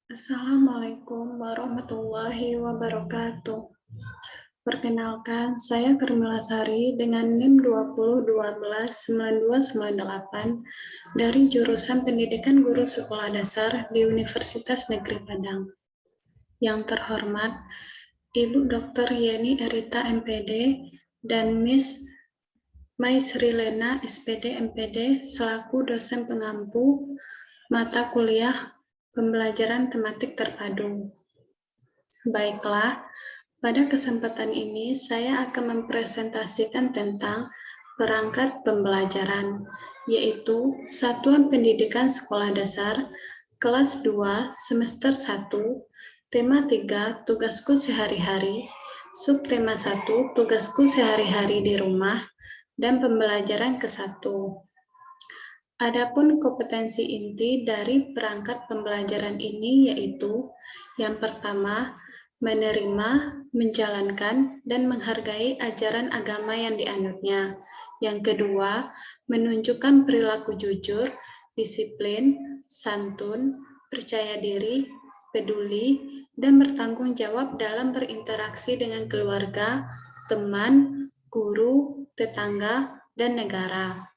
Assalamualaikum warahmatullahi wabarakatuh. Perkenalkan, saya Karmila Sari dengan NIM 20129298 dari jurusan Pendidikan Guru Sekolah Dasar di Universitas Negeri Padang. Yang terhormat, Ibu Dr. Yeni Erita MPD dan Miss Maisri Lena SPD MPD selaku dosen pengampu mata kuliah pembelajaran tematik terpadu. Baiklah, pada kesempatan ini saya akan mempresentasikan tentang perangkat pembelajaran, yaitu Satuan Pendidikan Sekolah Dasar, kelas 2, semester 1, tema 3, tugasku sehari-hari, subtema 1, tugasku sehari-hari di rumah, dan pembelajaran ke-1. Adapun kompetensi inti dari perangkat pembelajaran ini yaitu yang pertama, menerima, menjalankan, dan menghargai ajaran agama yang dianutnya. Yang kedua, menunjukkan perilaku jujur, disiplin, santun, percaya diri, peduli, dan bertanggung jawab dalam berinteraksi dengan keluarga, teman, guru, tetangga, dan negara.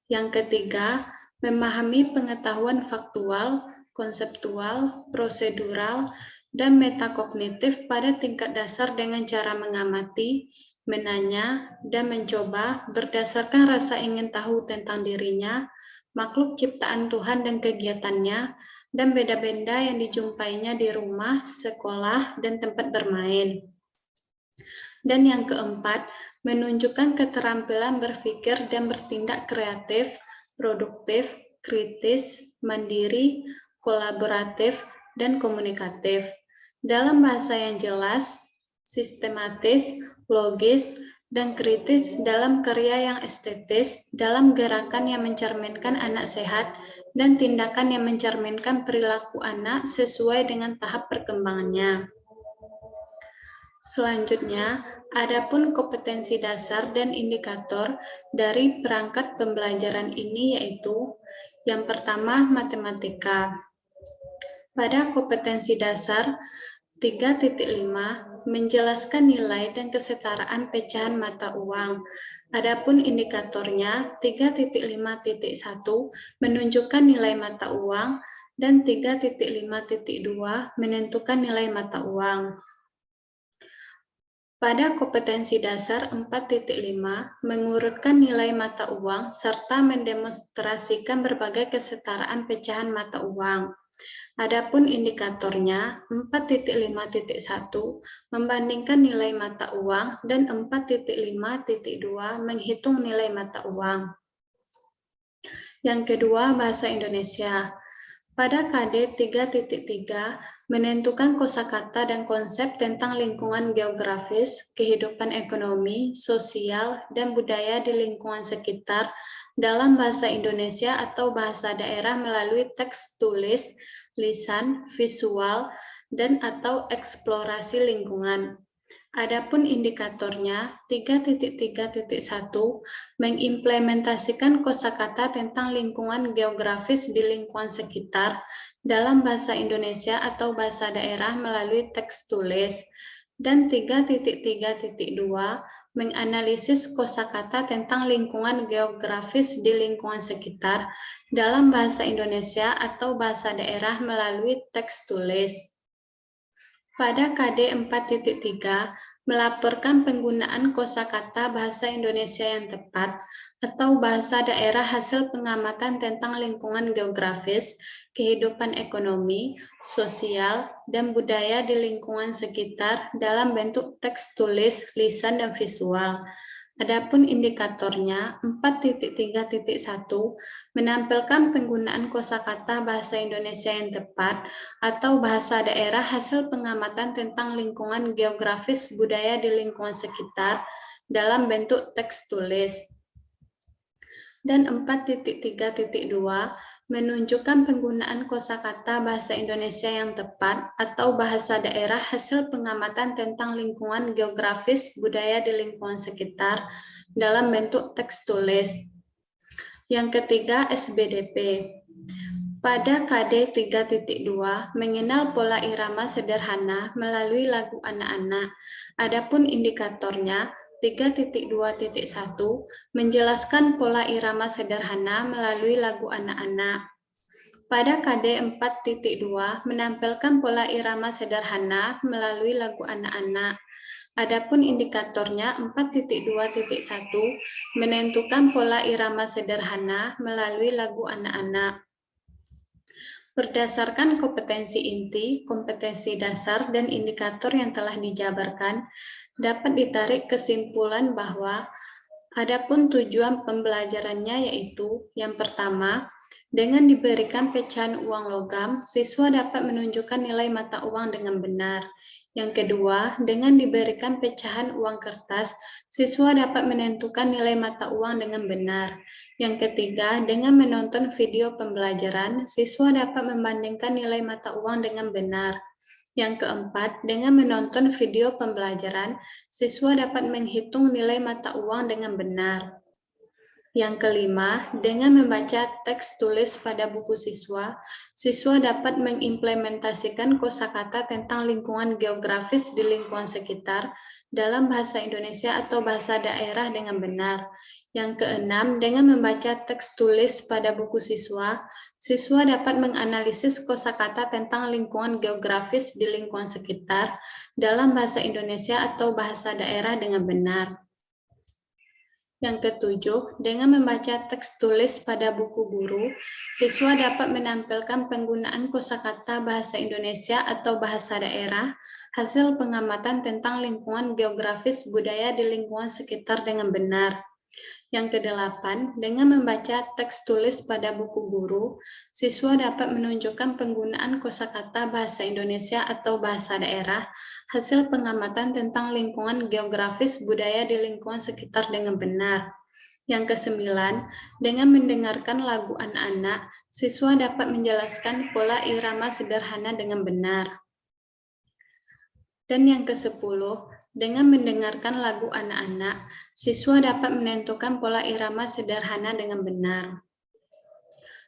Yang ketiga, memahami pengetahuan faktual, konseptual, prosedural, dan metakognitif pada tingkat dasar dengan cara mengamati, menanya, dan mencoba berdasarkan rasa ingin tahu tentang dirinya, makhluk ciptaan Tuhan dan kegiatannya, dan benda-benda yang dijumpainya di rumah, sekolah, dan tempat bermain. Dan yang keempat, menunjukkan keterampilan berpikir dan bertindak kreatif, produktif, kritis, mandiri, kolaboratif, dan komunikatif. Dalam bahasa yang jelas, sistematis, logis, dan kritis dalam karya yang estetis, dalam gerakan yang mencerminkan anak sehat, dan tindakan yang mencerminkan perilaku anak sesuai dengan tahap perkembangannya. Selanjutnya, adapun kompetensi dasar dan indikator dari perangkat pembelajaran ini yaitu yang pertama, matematika. Pada kompetensi dasar 3.5 menjelaskan nilai dan kesetaraan pecahan mata uang. Adapun indikatornya 3.5.1 menunjukkan nilai mata uang dan 3.5.2 menentukan nilai mata uang. Pada kompetensi dasar 4.5 mengurutkan nilai mata uang serta mendemonstrasikan berbagai kesetaraan pecahan mata uang. Adapun indikatornya 4.5.1 membandingkan nilai mata uang dan 4.5.2 menghitung nilai mata uang. Yang kedua, bahasa Indonesia. Pada KD 3.3 menentukan kosakata dan konsep tentang lingkungan geografis, kehidupan ekonomi, sosial, dan budaya di lingkungan sekitar dalam bahasa Indonesia atau bahasa daerah melalui teks tulis, lisan, visual, dan atau eksplorasi lingkungan. Adapun indikatornya 3.3.1 mengimplementasikan kosakata tentang lingkungan geografis di lingkungan sekitar dalam bahasa Indonesia atau bahasa daerah melalui teks tulis. Dan 3.3.2 menganalisis kosakata tentang lingkungan geografis di lingkungan sekitar dalam bahasa Indonesia atau bahasa daerah melalui teks tulis. Pada KD 4.3 melaporkan penggunaan kosakata bahasa Indonesia yang tepat atau bahasa daerah hasil pengamatan tentang lingkungan geografis, kehidupan ekonomi, sosial, dan budaya di lingkungan sekitar dalam bentuk teks tulis, lisan, dan visual. Adapun indikatornya 4.3.1 menampilkan penggunaan kosakata bahasa Indonesia yang tepat atau bahasa daerah hasil pengamatan tentang lingkungan geografis budaya di lingkungan sekitar dalam bentuk teks tulis. Dan 4.3.2 menunjukkan penggunaan kosakata bahasa Indonesia yang tepat atau bahasa daerah hasil pengamatan tentang lingkungan geografis budaya di lingkungan sekitar dalam bentuk teks tulis. Yang ketiga, SBDP. Pada KD 3.2, mengenal pola irama sederhana melalui lagu anak-anak. Adapun indikatornya 3.2.1 menjelaskan pola irama sederhana melalui lagu anak-anak. Pada KD 4.2 menampilkan pola irama sederhana melalui lagu anak-anak. Adapun indikatornya 4.2.1 menentukan pola irama sederhana melalui lagu anak-anak. Berdasarkan kompetensi inti, kompetensi dasar, dan indikator yang telah dijabarkan, dapat ditarik kesimpulan bahwa adapun tujuan pembelajarannya yaitu yang pertama, dengan diberikan pecahan uang logam, siswa dapat menunjukkan nilai mata uang dengan benar. Yang kedua, dengan diberikan pecahan uang kertas, siswa dapat menentukan nilai mata uang dengan benar. Yang ketiga, dengan menonton video pembelajaran, siswa dapat membandingkan nilai mata uang dengan benar. Yang keempat, dengan menonton video pembelajaran, siswa dapat menghitung nilai mata uang dengan benar. Yang kelima, dengan membaca teks tulis pada buku siswa, siswa dapat mengimplementasikan kosakata tentang lingkungan geografis di lingkungan sekitar dalam bahasa Indonesia atau bahasa daerah dengan benar. Yang keenam, dengan membaca teks tulis pada buku siswa, siswa dapat menganalisis kosakata tentang lingkungan geografis di lingkungan sekitar dalam bahasa Indonesia atau bahasa daerah dengan benar. Yang ketujuh, dengan membaca teks tulis pada buku guru, siswa dapat menampilkan penggunaan kosakata bahasa Indonesia atau bahasa daerah, hasil pengamatan tentang lingkungan geografis budaya di lingkungan sekitar dengan benar. Yang kedelapan, dengan membaca teks tulis pada buku guru, siswa dapat menunjukkan penggunaan kosakata bahasa Indonesia atau bahasa daerah, hasil pengamatan tentang lingkungan geografis budaya di lingkungan sekitar dengan benar. Yang kesembilan, dengan mendengarkan lagu anak-anak, siswa dapat menjelaskan pola irama sederhana dengan benar. Dan yang kesepuluh, dengan mendengarkan lagu anak-anak, siswa dapat menentukan pola irama sederhana dengan benar.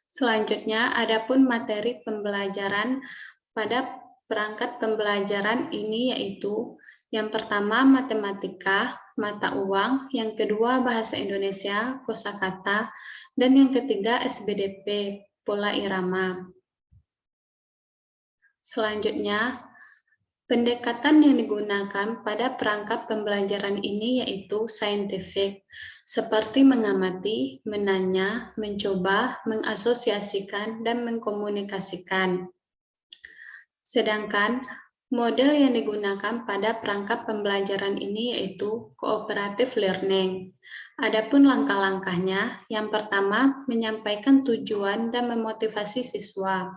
Selanjutnya, adapun materi pembelajaran pada perangkat pembelajaran ini yaitu yang pertama matematika, mata uang, yang kedua bahasa Indonesia, kosakata, dan yang ketiga SBDP, pola irama. Selanjutnya, pendekatan yang digunakan pada perangkat pembelajaran ini yaitu saintifik, seperti mengamati, menanya, mencoba, mengasosiasikan, dan mengkomunikasikan. Sedangkan model yang digunakan pada perangkat pembelajaran ini yaitu cooperative learning. Adapun langkah-langkahnya, yang pertama menyampaikan tujuan dan memotivasi siswa.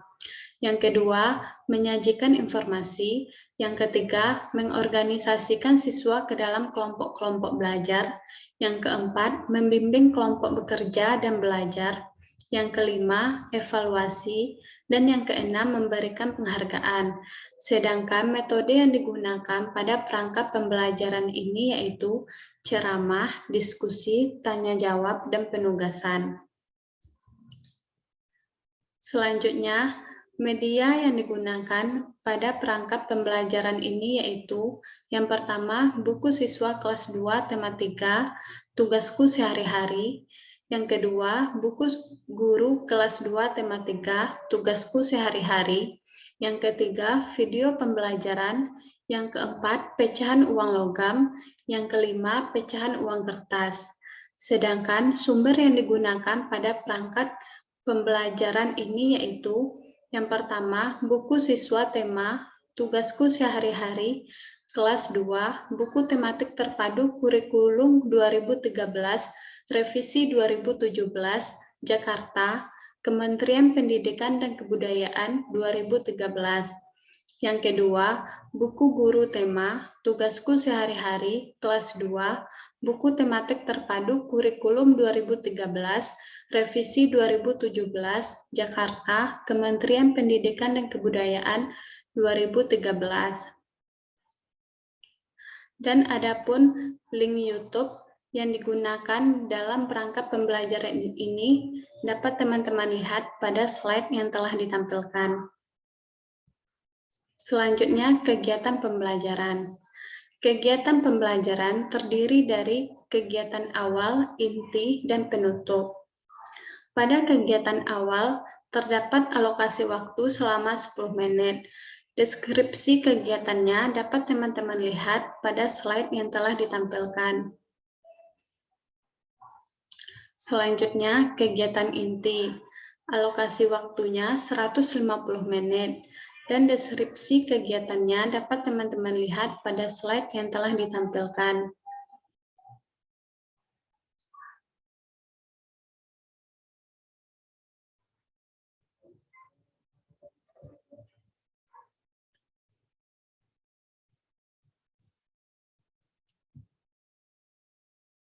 Yang kedua, menyajikan informasi. Yang ketiga, mengorganisasikan siswa ke dalam kelompok-kelompok belajar. Yang keempat, membimbing kelompok bekerja dan belajar. Yang kelima, evaluasi. Dan yang keenam, memberikan penghargaan. Sedangkan metode yang digunakan pada perangkat pembelajaran ini yaitu ceramah, diskusi, tanya jawab, dan penugasan. Selanjutnya, media yang digunakan pada perangkat pembelajaran ini yaitu yang pertama, buku siswa kelas 2 tema 3, tugasku sehari-hari. Yang kedua, buku guru kelas 2 tema 3, tugasku sehari-hari. Yang ketiga, video pembelajaran. Yang keempat, pecahan uang logam. Yang kelima, pecahan uang kertas. Sedangkan sumber yang digunakan pada perangkat pembelajaran ini yaitu yang pertama, buku siswa tema tugasku sehari-hari kelas 2, buku tematik terpadu kurikulum 2013, revisi 2017, Jakarta, Kementerian Pendidikan dan Kebudayaan 2013. Yang kedua, buku guru tema tugasku sehari-hari kelas 2, buku tematik terpadu kurikulum 2013, revisi 2017, Jakarta, Kementerian Pendidikan dan Kebudayaan 2013. Dan adapun link YouTube yang digunakan dalam perangkat pembelajaran ini dapat teman-teman lihat pada slide yang telah ditampilkan. Selanjutnya, kegiatan pembelajaran. Kegiatan pembelajaran terdiri dari kegiatan awal, inti, dan penutup. Pada kegiatan awal, terdapat alokasi waktu selama 10 menit. Deskripsi kegiatannya dapat teman-teman lihat pada slide yang telah ditampilkan. Selanjutnya, kegiatan inti. Alokasi waktunya 150 menit. Dan deskripsi kegiatannya dapat teman-teman lihat pada slide yang telah ditampilkan.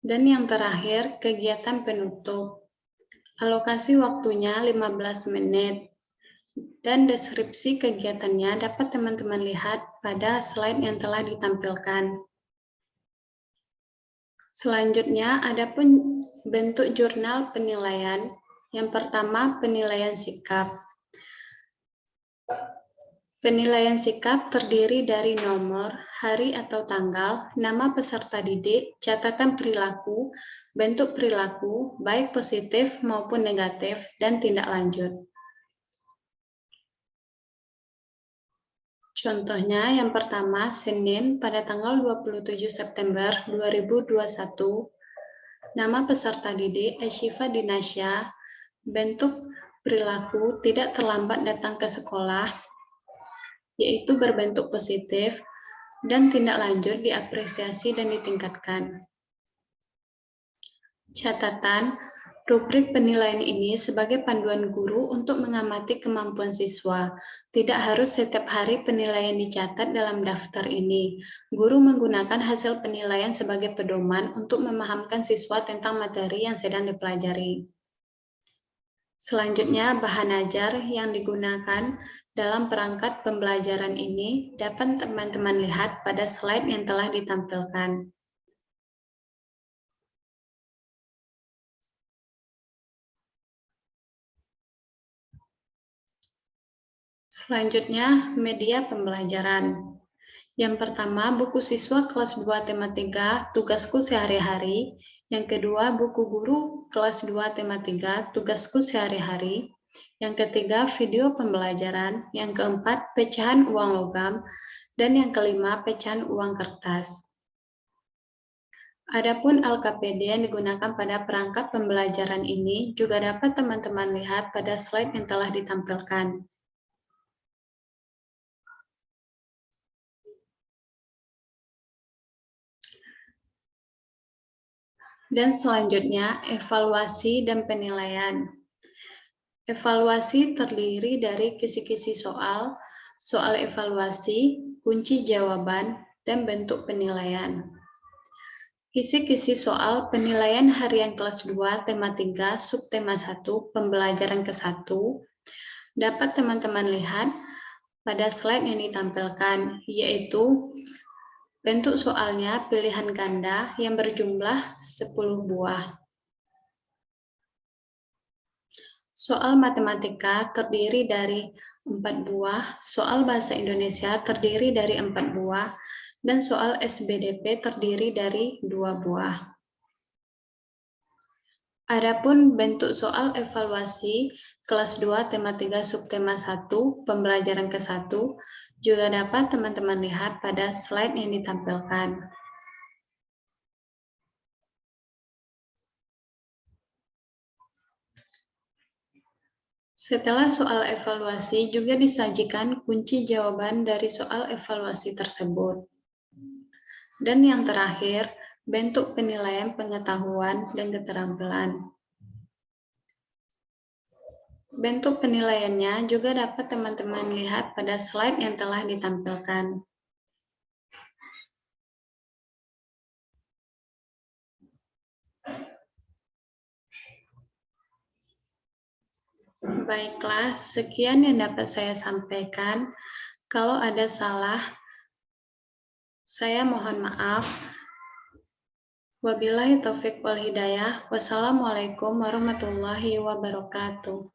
Dan yang terakhir, kegiatan penutup. Alokasi waktunya 15 menit. Dan deskripsi kegiatannya dapat teman-teman lihat pada slide yang telah ditampilkan. Selanjutnya, ada pun bentuk jurnal penilaian. Yang pertama, penilaian sikap. Penilaian sikap terdiri dari nomor, hari atau tanggal, nama peserta didik, catatan perilaku, bentuk perilaku, baik positif maupun negatif, dan tindak lanjut. Contohnya yang pertama, Senin pada tanggal 27 September 2021, nama peserta didik Ashifa Dinasya, bentuk perilaku tidak terlambat datang ke sekolah, yaitu berbentuk positif, dan tindak lanjut diapresiasi dan ditingkatkan. Catatan, rubrik penilaian ini sebagai panduan guru untuk mengamati kemampuan siswa. Tidak harus setiap hari penilaian dicatat dalam daftar ini. Guru menggunakan hasil penilaian sebagai pedoman untuk memahamkan siswa tentang materi yang sedang dipelajari. Selanjutnya, bahan ajar yang digunakan dalam perangkat pembelajaran ini dapat teman-teman lihat pada slide yang telah ditampilkan. Selanjutnya, media pembelajaran. Yang pertama, buku siswa kelas 2 tema 3, tugasku sehari-hari. Yang kedua, buku guru kelas 2 tema 3, tugasku sehari-hari. Yang ketiga, video pembelajaran. Yang keempat, pecahan uang logam. Dan yang kelima, pecahan uang kertas. Adapun LKPD yang digunakan pada perangkat pembelajaran ini juga dapat teman-teman lihat pada slide yang telah ditampilkan. Dan selanjutnya, evaluasi dan penilaian. Evaluasi terdiri dari kisi-kisi soal, soal evaluasi, kunci jawaban, dan bentuk penilaian. Kisi-kisi soal penilaian harian kelas 2, tema 3, subtema 1, pembelajaran ke-1, dapat teman-teman lihat pada slide yang ditampilkan, yaitu bentuk soalnya pilihan ganda yang berjumlah 10 buah. Soal matematika terdiri dari 4 buah, soal bahasa Indonesia terdiri dari 4 buah, dan soal SBDP terdiri dari 2 buah. Adapun bentuk soal evaluasi kelas 2 tema 3 subtema 1 pembelajaran ke-1 juga dapat teman-teman lihat pada slide yang ditampilkan. Setelah soal evaluasi, juga disajikan kunci jawaban dari soal evaluasi tersebut. Dan yang terakhir, bentuk penilaian pengetahuan dan keterampilan. Bentuk penilaiannya juga dapat teman-teman lihat pada slide yang telah ditampilkan. Baiklah, sekian yang dapat saya sampaikan. Kalau ada salah, saya mohon maaf. Wabillahi taufik wal hidayah. Wassalamualaikum warahmatullahi wabarakatuh.